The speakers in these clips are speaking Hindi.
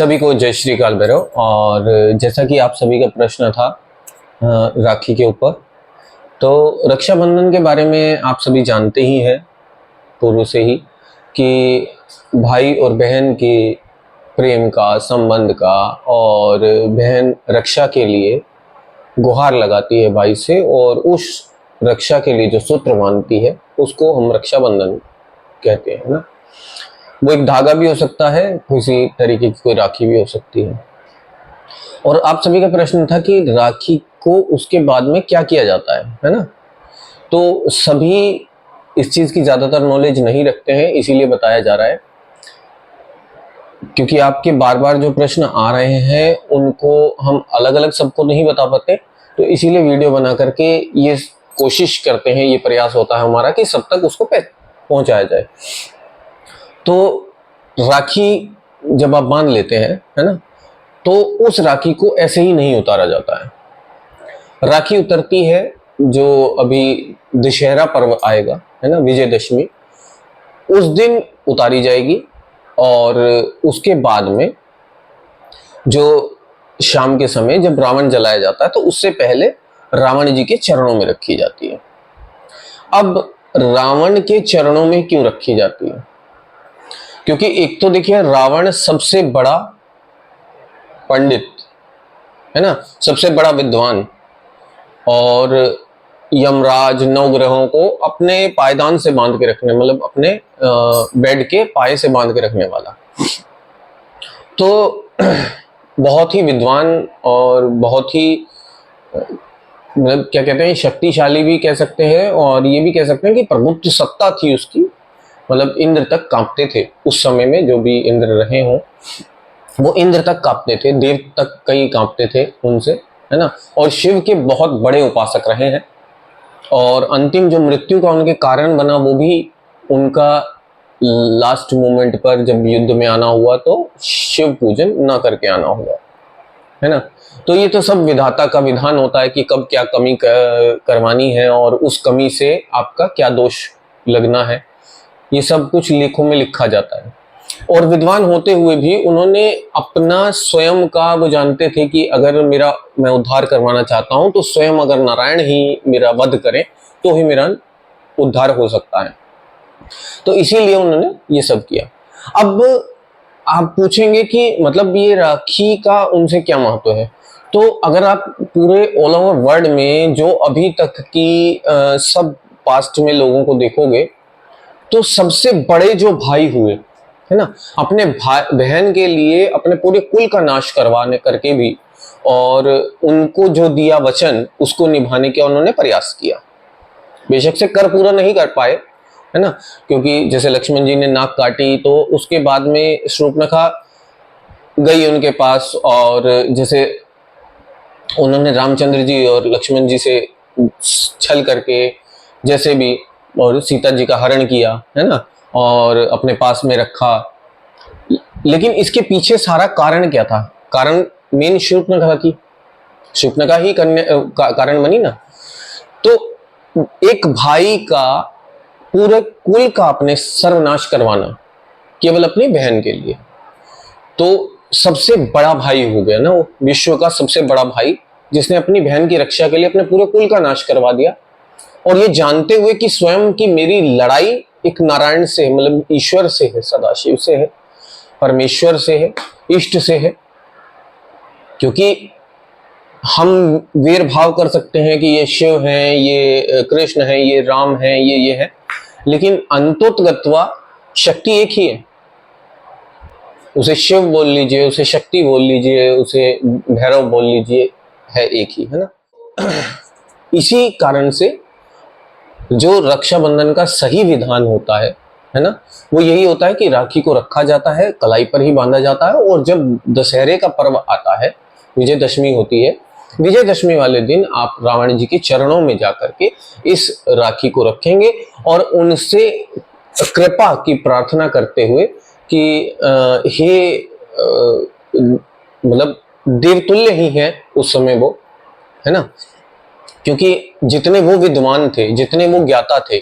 सभी को जय श्री काल भैरव। और जैसा कि आप सभी का प्रश्न था राखी के ऊपर, तो रक्षाबंधन के बारे में आप सभी जानते ही हैं पूर्व से ही कि भाई और बहन के प्रेम का, संबंध का, और बहन रक्षा के लिए गुहार लगाती है भाई से, और उस रक्षा के लिए जो सूत्र बांधती है उसको हम रक्षाबंधन कहते हैं ना। वो एक धागा भी हो सकता है, किसी तरीके की कोई राखी भी हो सकती है। और आप सभी का प्रश्न था कि राखी को उसके बाद में क्या किया जाता है ना। तो सभी इस चीज की ज्यादातर नॉलेज नहीं रखते हैं, इसीलिए बताया जा रहा है, क्योंकि आपके बार बार जो प्रश्न आ रहे हैं उनको हम अलग अलग सबको नहीं बता पाते। तो इसीलिए वीडियो बना करके ये कोशिश करते हैं, ये प्रयास होता है हमारा कि सब तक उसको पहुंचाया जाए। तो राखी जब आप बांध लेते हैं है ना, तो उस राखी को ऐसे ही नहीं उतारा जाता है। राखी उतरती है, जो अभी दशहरा पर्व आएगा है ना, विजयदशमी, उस दिन उतारी जाएगी। और उसके बाद में जो शाम के समय जब रावण जलाया जाता है, तो उससे पहले रावण जी के चरणों में रखी जाती है। अब रावण के चरणों में क्यों रखी जाती है? क्योंकि एक तो देखिए, रावण सबसे बड़ा पंडित है ना, सबसे बड़ा विद्वान, और यमराज नवग्रहों को अपने पायदान से बांध के रखने, मतलब अपने बेड के पाए से बांध के रखने वाला। तो बहुत ही विद्वान और बहुत ही मतलब क्या कहते हैं, शक्तिशाली भी कह सकते हैं, और ये भी कह सकते हैं कि प्रभुत्व सत्ता थी उसकी। मतलब इंद्र तक कांपते थे उस समय में, जो भी इंद्र रहे हों वो इंद्र तक कांपते थे, देव तक कई कांपते थे उनसे, है ना। और शिव के बहुत बड़े उपासक रहे हैं, और अंतिम जो मृत्यु का उनके कारण बना वो भी उनका लास्ट मोमेंट पर जब युद्ध में आना हुआ तो शिव पूजन ना करके आना हुआ, है ना। तो ये तो सब विधाता का विधान होता है कि कब क्या कमी करवानी है और उस कमी से आपका क्या दोष लगना है, ये सब कुछ लेखों में लिखा जाता है। और विद्वान होते हुए भी उन्होंने अपना स्वयं का, वो जानते थे कि अगर मैं उद्धार करवाना चाहता हूं तो स्वयं अगर नारायण ही मेरा वध करें तो ही मेरा उद्धार हो सकता है। तो इसीलिए उन्होंने ये सब किया। अब आप पूछेंगे कि मतलब ये राखी का उनसे क्या महत्व है। तो अगर आप पूरे ऑल ओवर वर्ल्ड में जो अभी तक की सब पास्ट में लोगों को देखोगे, तो सबसे बड़े जो भाई हुए है ना, अपने भाई बहन के लिए अपने पूरे कुल का नाश करवाने करके भी, और उनको जो दिया वचन उसको निभाने का उन्होंने प्रयास किया। बेशक से कर पूरा नहीं कर पाए, है ना, क्योंकि जैसे लक्ष्मण जी ने नाक काटी तो उसके बाद में शूर्पणखा गई उनके पास, और जैसे उन्होंने रामचंद्र जी और लक्ष्मण जी से छल करके जैसे भी, और सीता जी का हरण किया है ना, और अपने पास में रखा। लेकिन इसके पीछे सारा कारण क्या था? कारण मेन शूर्पणखा की, शूर्पणखा ही कारण बनी ना। तो एक भाई का पूरे कुल का अपने सर्वनाश करवाना केवल अपनी बहन के लिए, तो सबसे बड़ा भाई हो गया ना वो, विश्व का सबसे बड़ा भाई, जिसने अपनी बहन की रक्षा के लिए अपने पूरे कुल का नाश करवा दिया। और ये जानते हुए कि स्वयं की मेरी लड़ाई एक नारायण से, मतलब ईश्वर से है, सदाशिव से है, परमेश्वर से है, इष्ट से है। क्योंकि हम वीर भाव कर सकते हैं कि ये शिव हैं, ये कृष्ण हैं, ये राम हैं, ये है, लेकिन अंतोतगत्वा शक्ति एक ही है। उसे शिव बोल लीजिए, उसे शक्ति बोल लीजिए, उसे भैरव बोल लीजिए, है एक ही, है ना। इसी कारण से जो रक्षाबंधन का सही विधान होता है ना, वो यही होता है कि राखी को रखा जाता है, कलाई पर ही बांधा जाता है, और जब दशहरे का पर्व आता है, विजयदशमी होती है, विजयदशमी वाले दिन आप रावण जी के चरणों में जाकर के इस राखी को रखेंगे और उनसे कृपा की प्रार्थना करते हुए कि हे मतलब देवतुल्य ही है उस समय वो, है ना। क्योंकि जितने वो विद्वान थे, जितने वो ज्ञाता थे,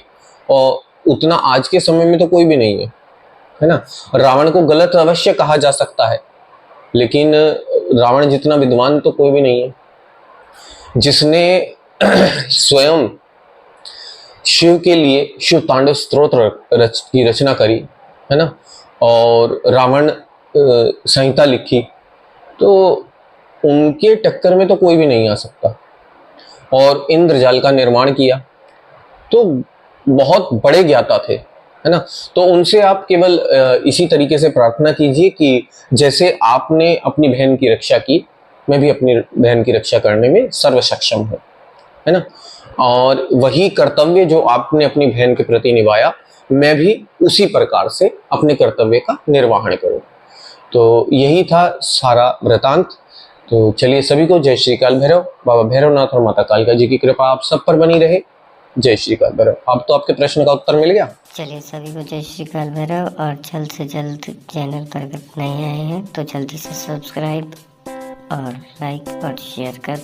और उतना आज के समय में तो कोई भी नहीं है ना। रावण को गलत अवश्य कहा जा सकता है, लेकिन रावण जितना विद्वान तो कोई भी नहीं है, जिसने स्वयं शिव के लिए शिव तांडव स्तोत्र की रचना करी, है ना, और रावण संहिता लिखी, तो उनके टक्कर में तो कोई भी नहीं आ सकता। और इंद्रजाल का निर्माण किया, तो बहुत बड़े ज्ञाता थे, है ना। तो उनसे आप केवल इसी तरीके से प्रार्थना कीजिए कि जैसे आपने अपनी बहन की रक्षा की, मैं भी अपनी बहन की रक्षा करने में सर्व सक्षम हूँ, है ना। और वही कर्तव्य जो आपने अपनी बहन के प्रति निभाया, मैं भी उसी प्रकार से अपने कर्तव्य का निर्वहन करूँ। तो यही था सारा वृतांत। तो चलिए, सभी को जय श्री काल भैरव। बाबा भैरवनाथ और माता कालिका जी की कृपा आप सब पर बनी रहे। जय श्री काल भैरव। अब तो आपके प्रश्न का उत्तर मिल गया। चलिए सभी को जय श्री काल भैरव। और जल्द से जल्द चैनल पर अगर नए आए हैं तो जल्दी से सब्सक्राइब और लाइक और शेयर कर